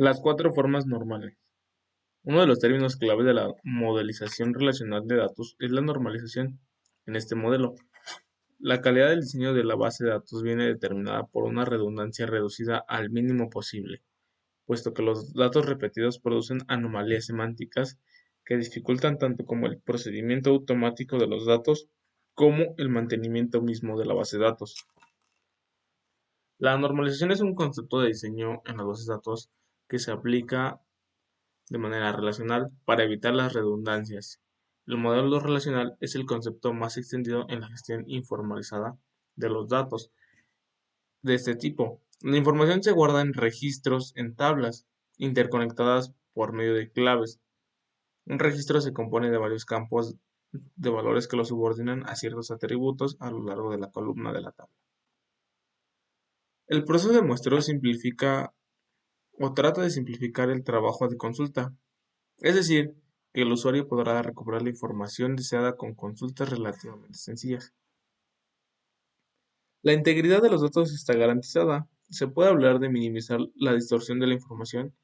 Las cuatro formas normales. Uno de los términos clave de la modelización relacional de datos es la normalización. En este modelo, la calidad del diseño de la base de datos viene determinada por una redundancia reducida al mínimo posible, puesto que los datos repetidos producen anomalías semánticas que dificultan tanto como el procedimiento automático de los datos como el mantenimiento mismo de la base de datos. La normalización es un concepto de diseño en las bases de datos que se aplica de manera relacional para evitar las redundancias. El modelo relacional es el concepto más extendido en la gestión informalizada de los datos de este tipo. La información se guarda en registros en tablas interconectadas por medio de claves. Un registro se compone de varios campos de valores que lo subordinan a ciertos atributos a lo largo de la columna de la tabla. El proceso de muestreo simplifica o trata de simplificar el trabajo de consulta. Es decir, que el usuario podrá recuperar la información deseada con consultas relativamente sencillas. La integridad de los datos está garantizada. Se puede hablar de minimizar la distorsión de la información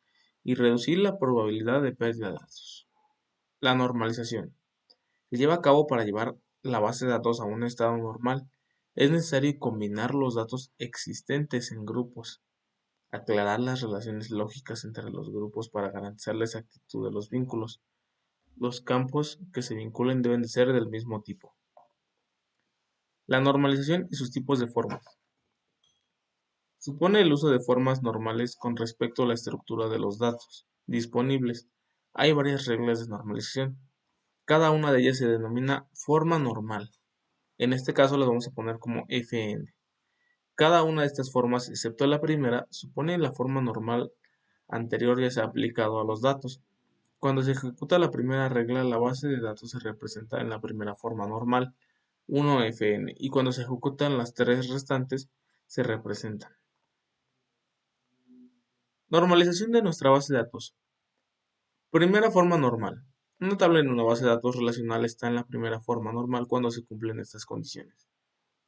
y reducir la probabilidad de pérdida de datos. La normalización se lleva a cabo para llevar la base de datos a un estado normal. Es necesario combinar los datos existentes en grupos, aclarar las relaciones lógicas entre los grupos para garantizar la exactitud de los vínculos. Los campos que se vinculen deben de ser del mismo tipo. La normalización y sus tipos de formas. Supone el uso de formas normales con respecto a la estructura de los datos disponibles. Hay varias reglas de normalización. Cada una de ellas se denomina forma normal. En este caso las vamos a poner como fn. Cada una de estas formas, excepto la primera, supone la forma normal anterior ya se ha aplicado a los datos. Cuando se ejecuta la primera regla, la base de datos se representa en la primera forma normal, 1fn, y cuando se ejecutan las tres restantes, se representan. Normalización de nuestra base de datos. Primera forma normal. Una tabla en una base de datos relacional está en la primera forma normal cuando se cumplen estas condiciones.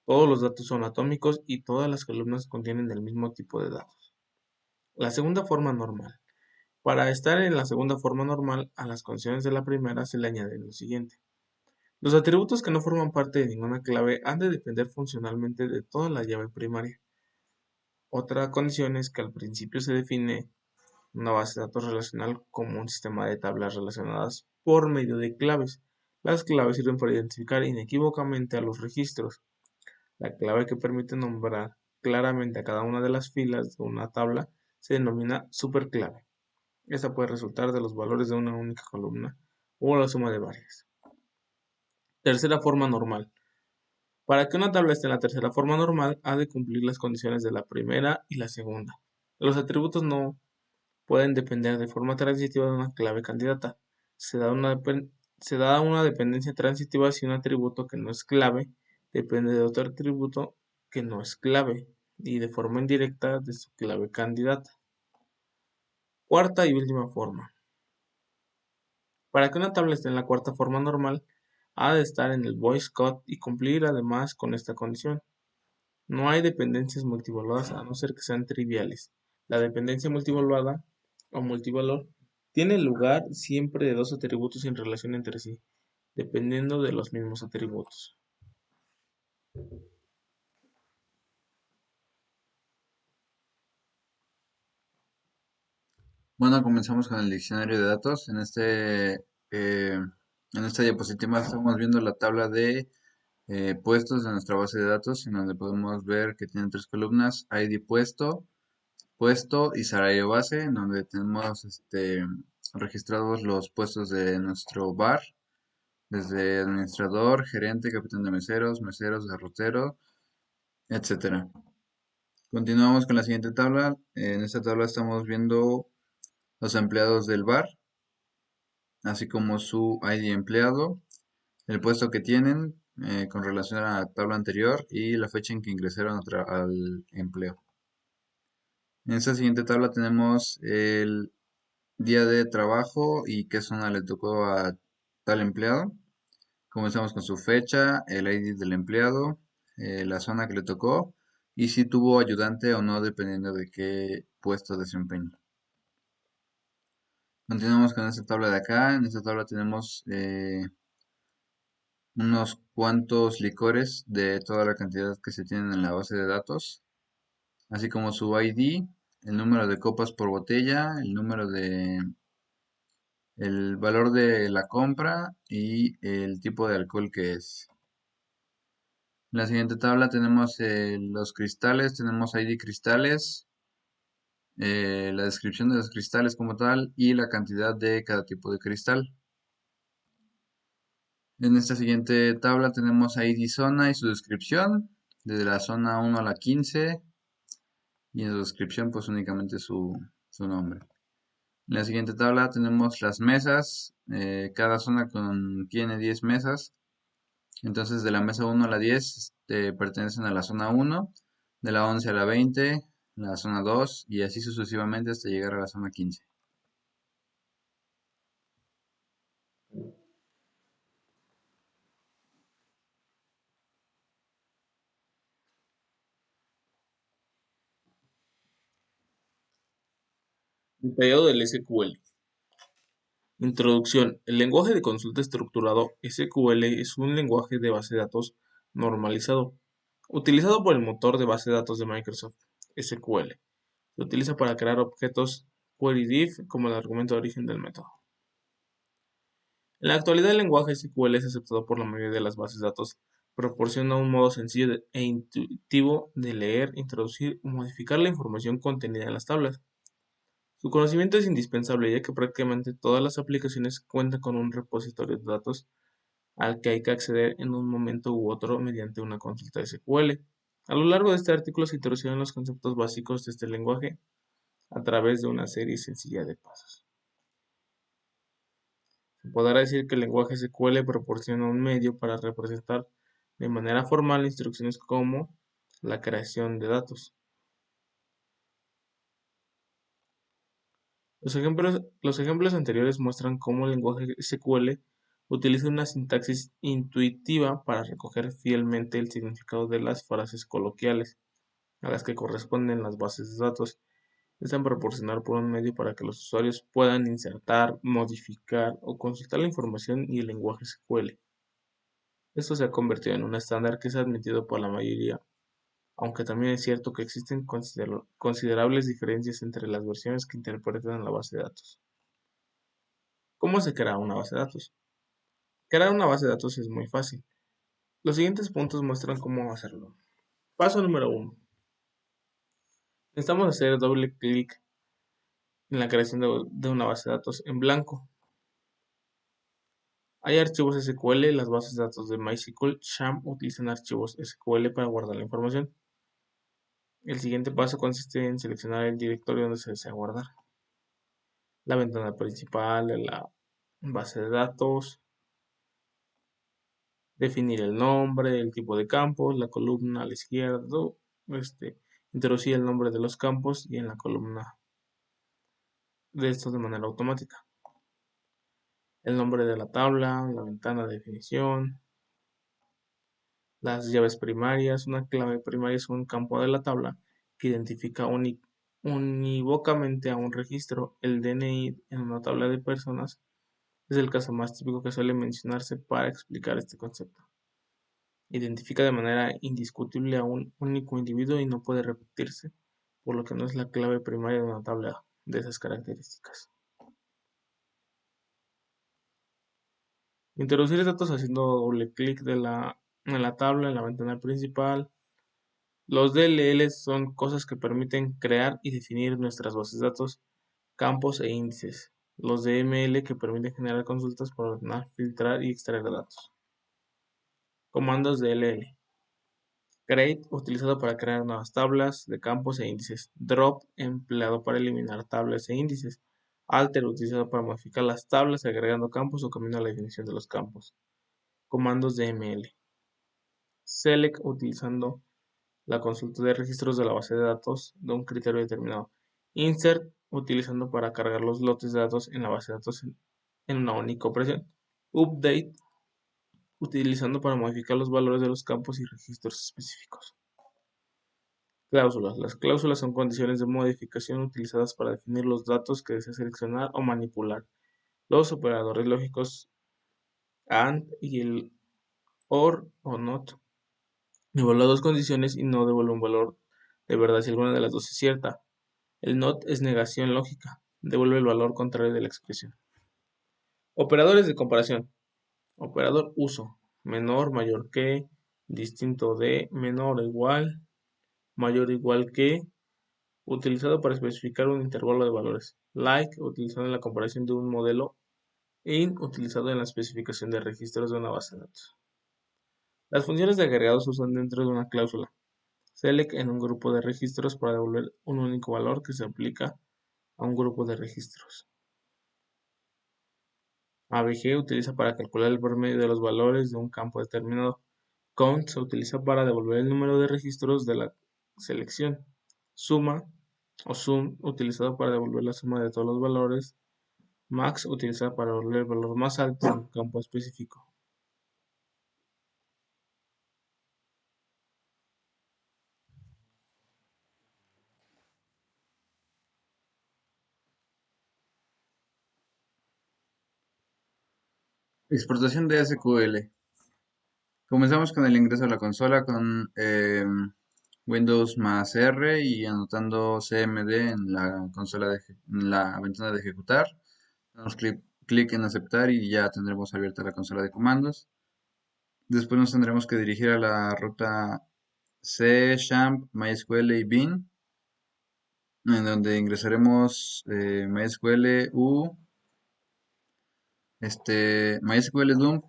Todos los datos son atómicos y todas las columnas contienen el mismo tipo de datos. La segunda forma normal. Para estar en la segunda forma normal, a las condiciones de la primera se le añade lo siguiente. Los atributos que no forman parte de ninguna clave han de depender funcionalmente de toda la llave primaria. Otra condición es que al principio se define una base de datos relacional como un sistema de tablas relacionadas por medio de claves. Las claves sirven para identificar inequívocamente a los registros. La clave que permite nombrar claramente a cada una de las filas de una tabla se denomina superclave. Esta puede resultar de los valores de una única columna o la suma de varias. Tercera forma normal. Para que una tabla esté en la tercera forma normal, ha de cumplir las condiciones de la primera y la segunda. Los atributos no pueden depender de forma transitiva de una clave candidata. Se da una dependencia transitiva si un atributo que no es clave depende de otro atributo que no es clave y de forma indirecta de su clave candidata. Cuarta y última forma. Para que una tabla esté en la cuarta forma normal, ha de estar en el voice code y cumplir además con esta condición. No hay dependencias multivaluadas a no ser que sean triviales. La dependencia multivaluada o multivalor tiene lugar siempre de dos atributos en relación entre sí, dependiendo de los mismos atributos. Bueno, comenzamos con el diccionario de datos. En esta diapositiva estamos viendo la tabla de puestos de nuestra base de datos, en donde podemos ver que tiene tres columnas: ID puesto, puesto y salario base, en donde tenemos registrados los puestos de nuestro bar, desde administrador, gerente, capitán de meseros, meseros, garrotero, etcétera. Continuamos con la siguiente tabla. En esta tabla estamos viendo los empleados del bar, así como su ID empleado, el puesto que tienen con relación a la tabla anterior y la fecha en que ingresaron al empleo. En esta siguiente tabla tenemos el día de trabajo y qué zona le tocó a tal empleado. Comenzamos con su fecha, el ID del empleado, la zona que le tocó y si tuvo ayudante o no, dependiendo de qué puesto desempeña. Continuamos con esta tabla de acá. En esta tabla tenemos unos cuantos licores de toda la cantidad que se tienen en la base de datos, así como su ID, el número de copas por botella, el valor de la compra y el tipo de alcohol que es. En la siguiente tabla tenemos los cristales, tenemos ID cristales, la descripción de los cristales como tal y la cantidad de cada tipo de cristal. En esta siguiente tabla tenemos ID zona y su descripción, desde la zona 1 a la 15, y en su descripción pues únicamente su nombre. En la siguiente tabla tenemos las mesas, cada zona tiene 10 mesas, entonces de la mesa 1 a la 10 pertenecen a la zona 1, de la 11 a la 20, la zona 2 y así sucesivamente hasta llegar a la zona 15. Detallado del SQL. Introducción. El lenguaje de consulta estructurado SQL es un lenguaje de base de datos normalizado, utilizado por el motor de base de datos de Microsoft, SQL. Se utiliza para crear objetos query_diff como el argumento de origen del método. En la actualidad el lenguaje SQL es aceptado por la mayoría de las bases de datos. Proporciona un modo sencillo e intuitivo de leer, introducir y modificar la información contenida en las tablas. Su conocimiento es indispensable ya que prácticamente todas las aplicaciones cuentan con un repositorio de datos al que hay que acceder en un momento u otro mediante una consulta SQL. A lo largo de este artículo se introducirán los conceptos básicos de este lenguaje a través de una serie sencilla de pasos. Se podrá decir que el lenguaje SQL proporciona un medio para representar de manera formal instrucciones como la creación de datos. Los ejemplos anteriores muestran cómo el lenguaje SQL utiliza una sintaxis intuitiva para recoger fielmente el significado de las frases coloquiales a las que corresponden las bases de datos. Están proporcionados por un medio para que los usuarios puedan insertar, modificar o consultar la información y el lenguaje SQL. Esto se ha convertido en un estándar que es admitido por la mayoría, aunque también es cierto que existen considerables diferencias entre las versiones que interpretan la base de datos. ¿Cómo se crea una base de datos? Crear una base de datos es muy fácil. Los siguientes puntos muestran cómo hacerlo. Paso número 1. Necesitamos hacer doble clic en la creación de una base de datos en blanco. Hay archivos SQL, las bases de datos de MySQL, SHAM utilizan archivos SQL para guardar la información. El siguiente paso consiste en seleccionar el directorio donde se desea guardar. La ventana principal de la base de datos, definir el nombre, el tipo de campos, la columna a la izquierda, introducir el nombre de los campos y en la columna de estos de manera automática. El nombre de la tabla, la ventana de definición, las llaves primarias. Una clave primaria es un campo de la tabla que identifica unívocamente a un registro. El DNI en una tabla de personas es el caso más típico que suele mencionarse para explicar este concepto. Identifica de manera indiscutible a un único individuo y no puede repetirse, por lo que no es la clave primaria de una tabla de esas características. Introducir datos haciendo doble clic en la tabla en la ventana principal. Los DLL son cosas que permiten crear y definir nuestras bases de datos, campos e índices. Los DML que permiten generar consultas para ordenar, filtrar y extraer datos. Comandos DLL. Create, utilizado para crear nuevas tablas de campos e índices. Drop, empleado para eliminar tablas e índices. Alter, utilizado para modificar las tablas agregando campos o cambiando la definición de los campos. Comandos DML. Select, utilizando la consulta de registros de la base de datos de un criterio determinado. Insert, utilizando para cargar los lotes de datos en la base de datos en una única operación. Update, utilizando para modificar los valores de los campos y registros específicos. Cláusulas. Las cláusulas son condiciones de modificación utilizadas para definir los datos que desea seleccionar o manipular. Los operadores lógicos AND y el OR o NOT evalúa dos condiciones y no devuelve un valor de verdad si alguna de las dos es cierta. El NOT es negación lógica, devuelve el valor contrario de la expresión. Operadores de comparación. Operador uso. Menor, mayor que, distinto de, menor o igual, mayor o igual que, utilizado para especificar un intervalo de valores. Like, utilizado en la comparación de un modelo. In, utilizado en la especificación de registros de una base de datos. Las funciones de agregado se usan dentro de una cláusula. Select en un grupo de registros para devolver un único valor que se aplica a un grupo de registros. ABG utiliza para calcular el promedio de los valores de un campo determinado. Count se utiliza para devolver el número de registros de la selección. Suma o sum utilizado para devolver la suma de todos los valores. Max utilizado para devolver el valor más alto de un campo específico. Exportación de SQL. Comenzamos con el ingreso a la consola con Windows más R y anotando CMD en la consola en la ventana de ejecutar. Damos clic en aceptar y ya tendremos abierta la consola de comandos. Después nos tendremos que dirigir a la ruta C, champ, MySQL y bin, en donde ingresaremos MySQL U, MySQL dump,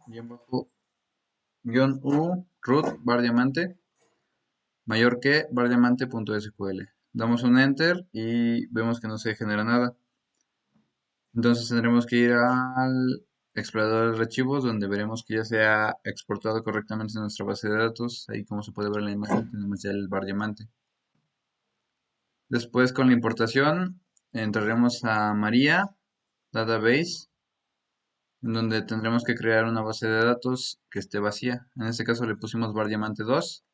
guión U, root, bar diamante, mayor que bar diamante.sql. Damos un enter y vemos que no se genera nada. Entonces tendremos que ir al explorador de archivos donde veremos que ya se ha exportado correctamente nuestra base de datos. Ahí como se puede ver en la imagen tenemos ya el bar diamante. Después con la importación entraremos a Maria Database, en donde tendremos que crear una base de datos que esté vacía. En este caso le pusimos bar diamante 2.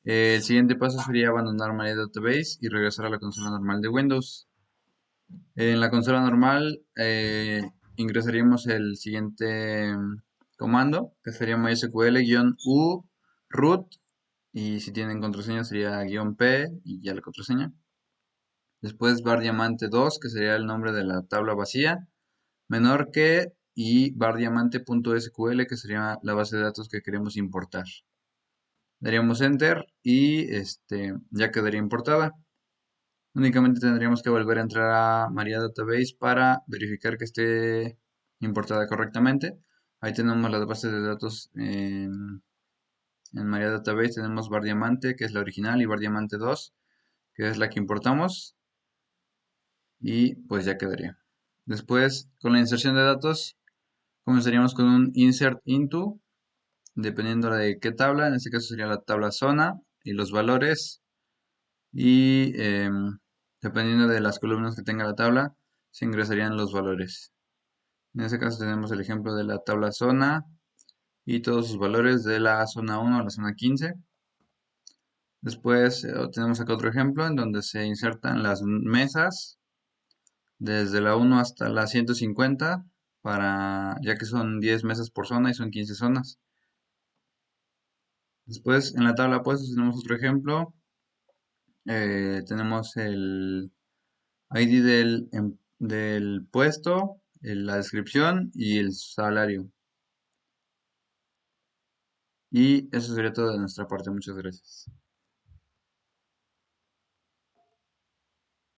El siguiente paso sería abandonar Maria Database y regresar a la consola normal de Windows. En la consola normal ingresaríamos el siguiente comando, que sería mysql-u root, y si tienen contraseña sería "-p" y ya la contraseña. Después bar diamante 2, que sería el nombre de la tabla vacía, menor que, y bar diamante.sql, que sería la base de datos que queremos importar. Daríamos enter y ya quedaría importada. Únicamente tendríamos que volver a entrar a Maria Database para verificar que esté importada correctamente. Ahí tenemos las bases de datos en Maria Database. Tenemos bar diamante, que es la original, y bar diamante 2, que es la que importamos. Y pues ya quedaría. Después, con la inserción de datos, comenzaríamos con un insert into, dependiendo de qué tabla. En este caso sería la tabla zona y los valores. Y dependiendo de las columnas que tenga la tabla, se ingresarían los valores. En este caso tenemos el ejemplo de la tabla zona y todos sus valores de la zona 1 a la zona 15. Después tenemos acá otro ejemplo en donde se insertan las mesas desde la 1 hasta la 150, ya que son 10 mesas por zona y son 15 zonas. Después en la tabla puestos tenemos otro ejemplo. Tenemos el ID del puesto, la descripción y el salario. Y eso sería todo de nuestra parte. Muchas gracias.